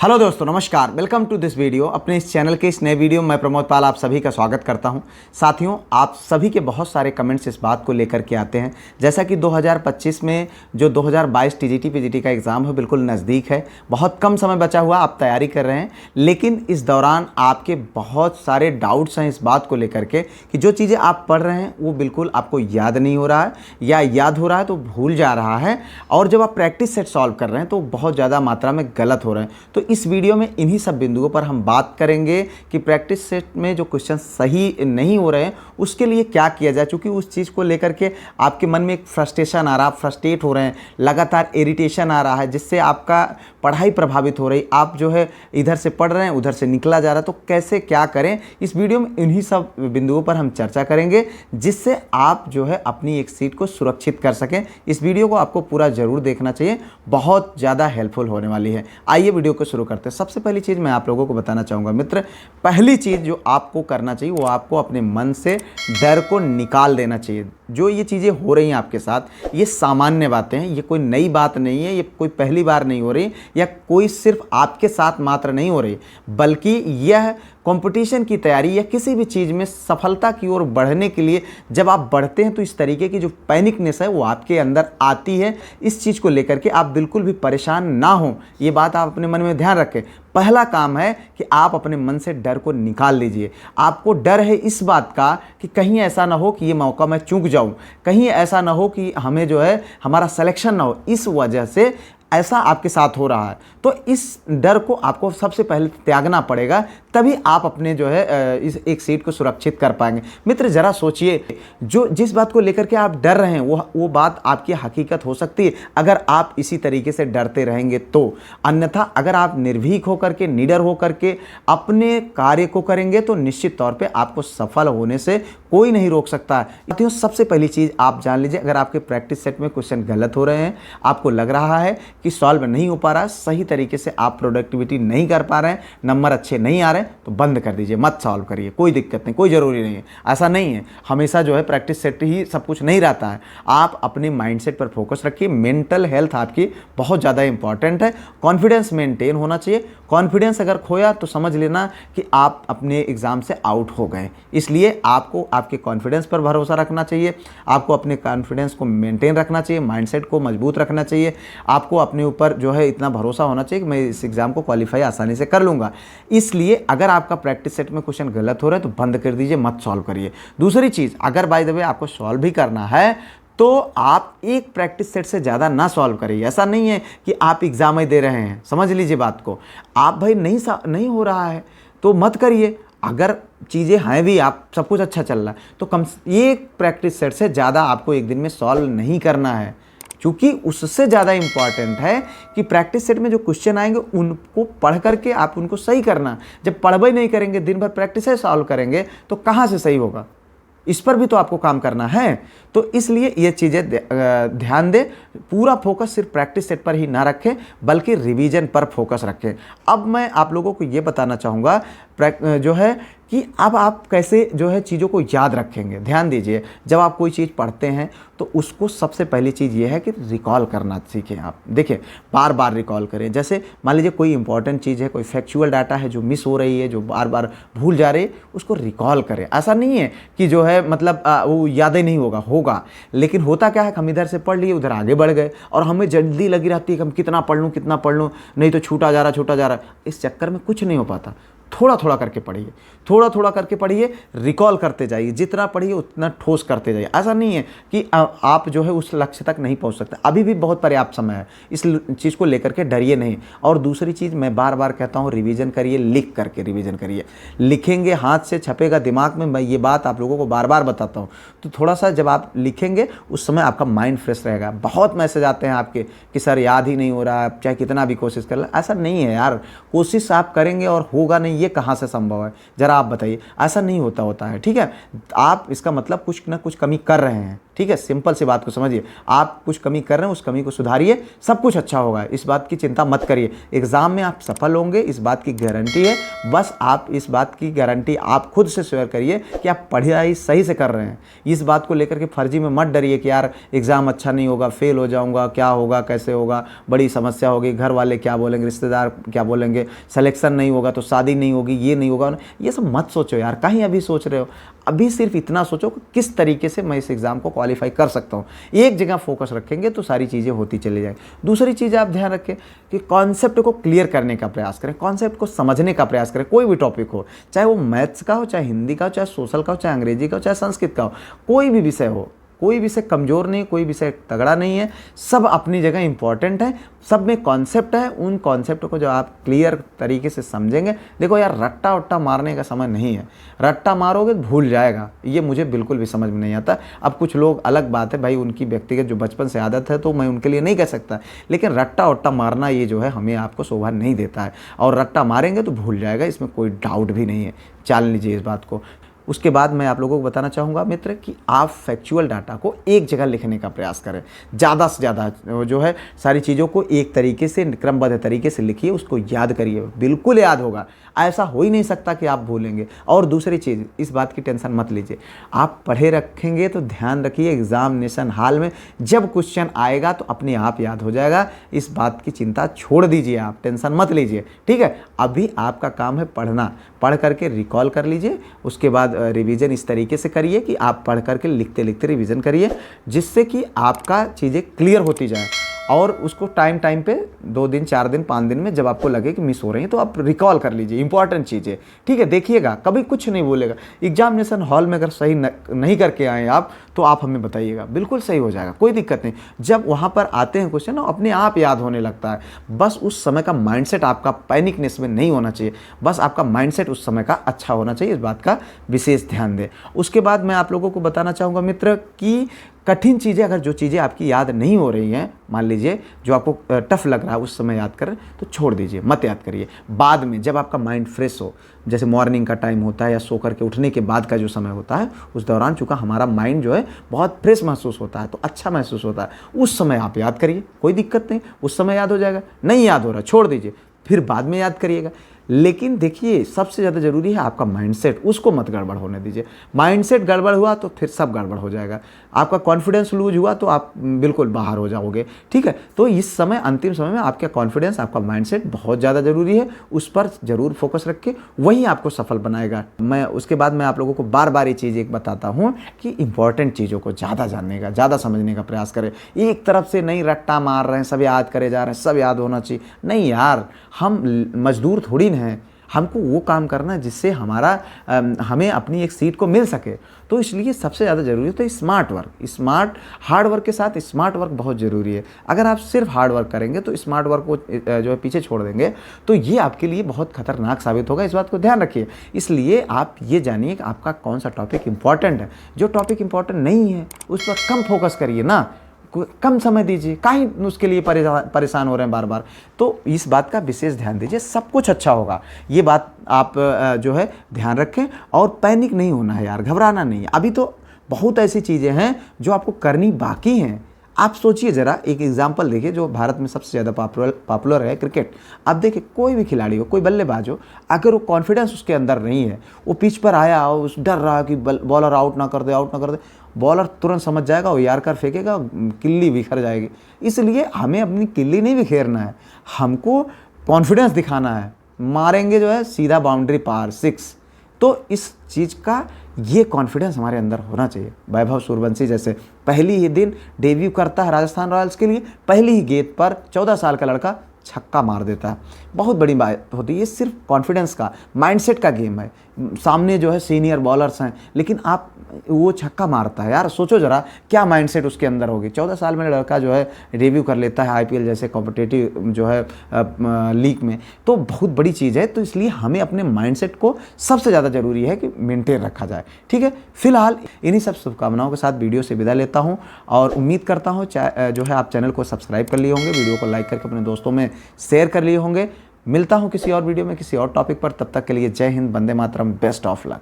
Hello दोस्तों, नमस्कार। Welcome to this video. अपने इस चैनल के इस नए वीडियो में मैं प्रमोद पाल आप सभी का स्वागत करता हूं। साथियों, आप सभी के बहुत सारे कमेंट्स इस बात को लेकर के आते हैं, जैसा कि 2025 में जो 2022 टीजीटी पीजीटी का एग्ज़ाम है बिल्कुल नज़दीक है। बहुत कम समय बचा हुआ, आप तैयारी कर रहे हैं, लेकिन इस दौरान आपके बहुत सारे डाउट्स हैं इस बात को लेकर के कि जो चीज़ें आप पढ़ रहे हैं वो बिल्कुल आपको याद नहीं हो रहा है, या याद हो रहा है तो भूल जा रहा है, और जब आप प्रैक्टिस सेट सॉल्व कर रहे हैं तो बहुत ज़्यादा मात्रा में गलत हो रहे हैं। तो इस वीडियो में इन्हीं सब बिंदुओं पर हम बात करेंगे कि प्रैक्टिस सेट में जो क्वेश्चन सही नहीं हो रहे हैं उसके लिए क्या किया जाए, क्योंकि उस चीज़ को लेकर के आपके मन में एक फ्रस्ट्रेशन आ रहा है, आप फ्रस्ट्रेट हो रहे हैं, लगातार इरिटेशन आ रहा है, जिससे आपका पढ़ाई प्रभावित हो रही, आप जो है इधर से पढ़ रहे हैं उधर से निकला जा रहा है। तो कैसे क्या करें, इस वीडियो में इन्हीं सब बिंदुओं पर हम चर्चा करेंगे, जिससे आप जो है अपनी एक सीट को सुरक्षित कर सकें। इस वीडियो को आपको पूरा ज़रूर देखना चाहिए, बहुत ज़्यादा हेल्पफुल होने वाली है। आइए वीडियो को शुरू करते हैं। सबसे पहली चीज़ मैं आप लोगों को बताना चाहूँगा मित्र, पहली चीज़ जो आपको करना चाहिए वो आपको अपने मन से डर को निकाल देना चाहिए। जो ये चीज़ें हो रही हैं आपके साथ, ये सामान्य बातें हैं, ये कोई नई बात नहीं है, ये कोई पहली बार नहीं हो रही, या कोई सिर्फ आपके साथ मात्र नहीं हो रही, बल्कि यह कंपटीशन की तैयारी या किसी भी चीज़ में सफलता की ओर बढ़ने के लिए जब आप बढ़ते हैं तो इस तरीके की जो पैनिकनेस है वो आपके अंदर आती है। इस चीज़ को लेकर के आप बिल्कुल भी परेशान ना हो, ये बात आप अपने मन में ध्यान रखें। पहला काम है कि आप अपने मन से डर को निकाल लीजिए। आपको डर है इस बात का कि कहीं ऐसा ना हो कि ये मौका मैं चूक जाऊं, कहीं ऐसा ना हो कि हमें जो है हमारा सिलेक्शन ना हो, इस वजह से ऐसा आपके साथ हो रहा है। तो इस डर को आपको सबसे पहले त्यागना पड़ेगा, तभी आप अपने जो है इस एक सीट को सुरक्षित कर पाएंगे। मित्र ज़रा सोचिए, जो जिस बात को लेकर के आप डर रहे हैं वो बात आपकी हकीकत हो सकती है अगर आप इसी तरीके से डरते रहेंगे तो। अन्यथा अगर आप निर्भीक होकर के, निडर होकर के अपने कार्य को करेंगे तो निश्चित तौर पे आपको सफल होने से कोई नहीं रोक सकता है। साथियों, सबसे पहली चीज़ आप जान लीजिए, अगर आपके प्रैक्टिस सेट में क्वेश्चन गलत हो रहे हैं, आपको लग रहा है कि सॉल्व नहीं हो पा रहा है, सही तरीके से आप प्रोडक्टिविटी नहीं कर पा रहे हैं, नंबर अच्छे नहीं आ रहे हैं, तो बंद कर दीजिए, मत सॉल्व करिए, कोई दिक्कत नहीं, कोई ज़रूरी नहीं है। ऐसा नहीं है, हमेशा जो है प्रैक्टिस सेट ही सब कुछ नहीं रहता है। आप अपने माइंडसेट पर फोकस रखिए। मेंटल हेल्थ आपकी बहुत ज़्यादा इंपॉर्टेंट है। कॉन्फिडेंस मेंटेन होना चाहिए। कॉन्फिडेंस अगर खोया तो समझ लेना कि आप अपने एग्ज़ाम से आउट हो गए। इसलिए आपको आपके कॉन्फिडेंस पर भरोसा रखना चाहिए, आपको अपने कॉन्फिडेंस को मेंटेन रखना चाहिए, माइंडसेट को मजबूत रखना चाहिए, आपको अपने ऊपर जो है इतना भरोसा होना चाहिए कि मैं इस एग्ज़ाम को क्वालिफाई आसानी से कर लूँगा। इसलिए अगर आपका प्रैक्टिस सेट में क्वेश्चन गलत हो रहा है तो बंद कर दीजिए, मत सॉल्व करिए। दूसरी चीज़, अगर बाय द वे आपको सॉल्व भी करना है तो आप एक प्रैक्टिस सेट से ज़्यादा ना सॉल्व करिए। ऐसा नहीं है कि आप एग्ज़ाम ही दे रहे हैं, समझ लीजिए बात को। आप भाई नहीं हो रहा है तो मत करिए। अगर चीज़ें हैं भी, आप सब कुछ अच्छा चल रहा है, तो कम एक प्रैक्टिस सेट से ज़्यादा आपको एक दिन में सॉल्व नहीं करना है, क्योंकि उससे ज़्यादा इम्पॉर्टेंट है कि प्रैक्टिस सेट में जो क्वेश्चन आएंगे उनको पढ़ करके आप उनको सही करना। जब पढ़ ही नहीं करेंगे, दिन भर प्रैक्टिस से सॉल्व करेंगे, तो कहाँ से सही होगा? इस पर भी तो आपको काम करना है। तो इसलिए ये चीज़ें ध्यान दें। पूरा फोकस सिर्फ प्रैक्टिस सेट पर ही ना रखें, बल्कि रिवीजन पर फोकस रखें। अब मैं आप लोगों को ये बताना चाहूँगा जो है कि अब आप कैसे जो है चीज़ों को याद रखेंगे। ध्यान दीजिए, जब आप कोई चीज़ पढ़ते हैं तो उसको सबसे पहली चीज़ ये है कि रिकॉल करना सीखें। आप देखिए, बार बार रिकॉल करें। जैसे मान लीजिए कोई इंपॉर्टेंट चीज़ है, कोई फैक्चुअल डाटा है जो मिस हो रही है, जो बार बार भूल जा रही है, उसको रिकॉल करें। ऐसा नहीं है कि जो है मतलब वो याद ही नहीं होगा, लेकिन होता क्या है, हम इधर से पढ़ लिए, उधर आगे बढ़ गए, और हमें जल्दी लगी रहती है कि हम कितना पढ़ लूँ, नहीं तो छूटा जा रहा। इस चक्कर में कुछ नहीं हो पाता। थोड़ा थोड़ा करके पढ़िए, रिकॉल करते जाइए, जितना पढ़िए उतना ठोस करते जाइए। ऐसा नहीं है कि आप जो है उस लक्ष्य तक नहीं पहुंच सकते, अभी भी बहुत पर्याप्त समय है। इस चीज़ को लेकर के डरिए नहीं। और दूसरी चीज़ मैं बार बार कहता हूँ, रिवीजन करिए, लिख करके रिवीजन करिए। लिखेंगे हाथ से छपेगा दिमाग में, मैं ये बात आप लोगों को बार बार बताता हूँ। तो थोड़ा सा जब आप लिखेंगे उस समय आपका माइंड फ्रेश रहेगा। बहुत मैसेज आते हैं आपके कि सर याद ही नहीं हो रहा, आप चाहे कितना भी कोशिश कर लें। ऐसा नहीं है यार, कोशिश आप करेंगे और होगा नहीं, ये कहाँ से संभव है? जरा आप बताइए। ऐसा नहीं होता है, ठीक है? आप इसका मतलब कुछ ना कुछ कमी कर रहे हैं। ठीक है, सिंपल सी बात को समझिए। आप कुछ कमी कर रहे हैं, उस कमी को सुधारिए, सब कुछ अच्छा होगा, इस बात की चिंता मत करिए। एग्ज़ाम में आप सफल होंगे, इस बात की गारंटी है। बस आप इस बात की गारंटी आप खुद से शेयर करिए कि आप पढ़ाई सही से कर रहे हैं। इस बात को लेकर के फर्जी में मत डरिए कि यार एग्ज़ाम अच्छा नहीं होगा, फेल हो जाऊँगा, क्या होगा, कैसे होगा, बड़ी समस्या होगी, घर वाले क्या बोलेंगे, रिश्तेदार क्या बोलेंगे, सिलेक्शन नहीं होगा तो शादी नहीं होगी, ये नहीं होगा। ये सब मत सोचो यार, कहीं अभी सोच रहे हो। अभी सिर्फ इतना सोचो कि किस तरीके से मैं इस एग्ज़ाम को क्वालिफाई कर सकता हूँ। एक जगह फोकस रखेंगे तो सारी चीज़ें होती चली जाएंगी। दूसरी चीज़ आप ध्यान रखें कि कॉन्सेप्ट को क्लियर करने का प्रयास करें, कॉन्सेप्ट को समझने का प्रयास करें। कोई भी टॉपिक हो, चाहे वो मैथ्स का हो, चाहे हिंदी का हो, चाहे सोशल का हो, चाहे अंग्रेजी का हो, चाहे संस्कृत का हो, कोई भी विषय हो, कोई विषय कमज़ोर नहीं, कोई विषय तगड़ा नहीं है, सब अपनी जगह इंपॉर्टेंट है, सब में कॉन्सेप्ट है। उन कॉन्सेप्ट को जो आप क्लियर तरीके से समझेंगे, देखो यार रट्टा वट्टा मारने का समय नहीं है। रट्टा मारोगे तो भूल जाएगा, ये मुझे बिल्कुल भी समझ में नहीं आता। अब कुछ लोग, अलग बात है भाई, उनकी व्यक्तिगत जो बचपन से आदत है तो मैं उनके लिए नहीं कह सकता, लेकिन रट्टा वट्टा मारना ये जो है हमें आपको शोभा नहीं देता है। और रट्टा मारेंगे तो भूल जाएगा, इसमें कोई डाउट भी नहीं है, जान लीजिए इस बात को। उसके बाद मैं आप लोगों को बताना चाहूँगा मित्र कि आप फैक्चुअल डाटा को एक जगह लिखने का प्रयास करें। ज़्यादा से ज़्यादा जो है सारी चीज़ों को एक तरीके से क्रमबद्ध तरीके से लिखिए, उसको याद करिए, बिल्कुल याद होगा। ऐसा हो ही नहीं सकता कि आप भूलेंगे। और दूसरी चीज़, इस बात की टेंशन मत लीजिए, आप पढ़े रखेंगे तो ध्यान रखिए एग्जामिनेशन हॉल में जब क्वेश्चन आएगा तो अपने आप याद हो जाएगा। इस बात की चिंता छोड़ दीजिए, आप टेंशन मत लीजिए, ठीक है। अभी आपका काम है पढ़ना, पढ़ करके रिकॉल कर लीजिए, उसके बाद रिवीजन इस तरीके से करिए कि आप पढ़ करके लिखते लिखते रिवीजन करिए, जिससे कि आपका चीज़ें क्लियर होती जाए। और उसको टाइम पे 2 दिन 4 दिन 5 दिन में जब आपको लगे कि मिस हो रही है तो आप रिकॉल कर लीजिए इंपॉर्टेंट चीज़ें, ठीक है। देखिएगा कभी कुछ नहीं बोलेगा। एग्जामिनेशन हॉल में अगर सही नहीं करके आए आप तो आप हमें बताइएगा, बिल्कुल सही हो जाएगा, कोई दिक्कत नहीं। जब वहाँ पर आते हैं क्वेश्चन अपने आप याद होने लगता है। बस उस समय का माइंडसेट आपका पैनिकनेस में नहीं होना चाहिए, बस आपका माइंडसेट उस समय का अच्छा होना चाहिए, इस बात का विशेष ध्यान दें। उसके बाद मैं आप लोगों को बताना चाहूँगा मित्र कि कठिन चीज़ें, अगर जो चीज़ें आपकी याद नहीं हो रही हैं, मान लीजिए जो आपको टफ लग रहा है उस समय याद करें तो छोड़ दीजिए, मत याद करिए। बाद में जब आपका माइंड फ्रेश हो, जैसे मॉर्निंग का टाइम होता है या सो करके उठने के बाद का जो समय होता है, उस दौरान चूँकि हमारा माइंड जो है बहुत फ्रेश महसूस होता है, तो अच्छा महसूस होता है, उस समय आप याद करिए, कोई दिक्कत नहीं, उस समय याद हो जाएगा। नहीं याद हो रहा छोड़ दीजिए, फिर बाद में याद करिएगा। लेकिन देखिए सबसे ज़्यादा ज़रूरी है आपका माइंडसेट, उसको मत गड़बड़ होने दीजिए। माइंडसेट गड़बड़ हुआ तो फिर सब गड़बड़ हो जाएगा। आपका कॉन्फिडेंस लूज हुआ तो आप बिल्कुल बाहर हो जाओगे, ठीक है। तो इस समय, अंतिम समय में आपका कॉन्फिडेंस, आपका माइंडसेट बहुत ज़्यादा ज़रूरी है, उस पर ज़रूर फोकस रखिए, वही आपको सफल बनाएगा। मैं उसके बाद मैं आप लोगों को बार बार ये चीज़ एक बताता हूँ कि इंपॉर्टेंट चीज़ों को ज़्यादा जानने का, ज़्यादा समझने का प्रयास करें। एक तरफ से नहीं रट्टा मार रहे हैं, सब याद करे जा रहे हैं, सब याद होना चाहिए, नहीं यार, हम मजदूर थोड़ी हैं, हमको वो काम करना है जिससे हमें अपनी एक सीट को मिल सके। तो इसलिए सबसे ज़्यादा ज़रूरी है तो स्मार्ट वर्क, हार्ड वर्क के साथ स्मार्ट वर्क बहुत ज़रूरी है। अगर आप सिर्फ हार्ड वर्क करेंगे तो स्मार्ट वर्क को जो है पीछे छोड़ देंगे तो ये आपके लिए बहुत खतरनाक साबित होगा, इस बात को ध्यान रखिए। इसलिए आप ये जानिए कि आपका कौन सा टॉपिक इंपॉर्टेंट है। जो टॉपिक इंपॉर्टेंट नहीं है उस पर कम फोकस करिए ना, कम समय दीजिए, काहे उसके लिए परेशान हो रहे हैं बार बार। तो इस बात का विशेष ध्यान दीजिए, सब कुछ अच्छा होगा, ये बात आप जो है ध्यान रखें। और पैनिक नहीं होना है यार, घबराना नहीं है। अभी तो बहुत ऐसी चीज़ें हैं जो आपको करनी बाकी हैं। आप सोचिए ज़रा, एक एग्जाम्पल देखिए, जो भारत में सबसे ज़्यादा पॉपुलर है क्रिकेट। अब देखिए कोई भी खिलाड़ी हो, कोई बल्लेबाज हो, अगर वो कॉन्फिडेंस उसके अंदर नहीं है, वो पिच पर आया हो, डर रहा कि बॉलर आउट ना कर दे, बॉलर तुरंत समझ जाएगा, वो यार्कर फेंकेगा, किल्ली बिखर जाएगी। इसलिए हमें अपनी किल्ली नहीं बिखेरना है, हमको कॉन्फिडेंस दिखाना है, मारेंगे जो है सीधा बाउंड्री पार 6। तो इस चीज़ का ये कॉन्फिडेंस हमारे अंदर होना चाहिए। वैभव सूर्यवंशी जैसे पहली ही दिन डेब्यू करता है राजस्थान रॉयल्स के लिए, पहली ही गेंद पर 14 साल का लड़का छक्का मार देता है, बहुत बड़ी बात होती है। ये सिर्फ कॉन्फिडेंस का, माइंडसेट का गेम है। सामने जो है सीनियर बॉलर्स हैं, लेकिन आप वो छक्का मारता है, यार सोचो ज़रा क्या माइंडसेट उसके अंदर होगी। 14 साल में लड़का जो है डेब्यू कर लेता है आईपीएल जैसे कॉम्पिटिटिव जो है लीग में, तो बहुत बड़ी चीज़ है। तो इसलिए हमें अपने माइंडसेट को सबसे ज़्यादा ज़रूरी है कि मेंटेन रखा जाए, ठीक है। फिलहाल इन्हीं सब शुभकामनाओं के साथ वीडियो से विदा लेता हूँ और उम्मीद करता हूँ जो है आप चैनल को सब्सक्राइब कर लिए होंगे, वीडियो को लाइक करके अपने दोस्तों में शेयर कर लिए होंगे। मिलता हूँ किसी और वीडियो में किसी और टॉपिक पर, तब तक के लिए जय Hind, Vande Mataram, best of luck.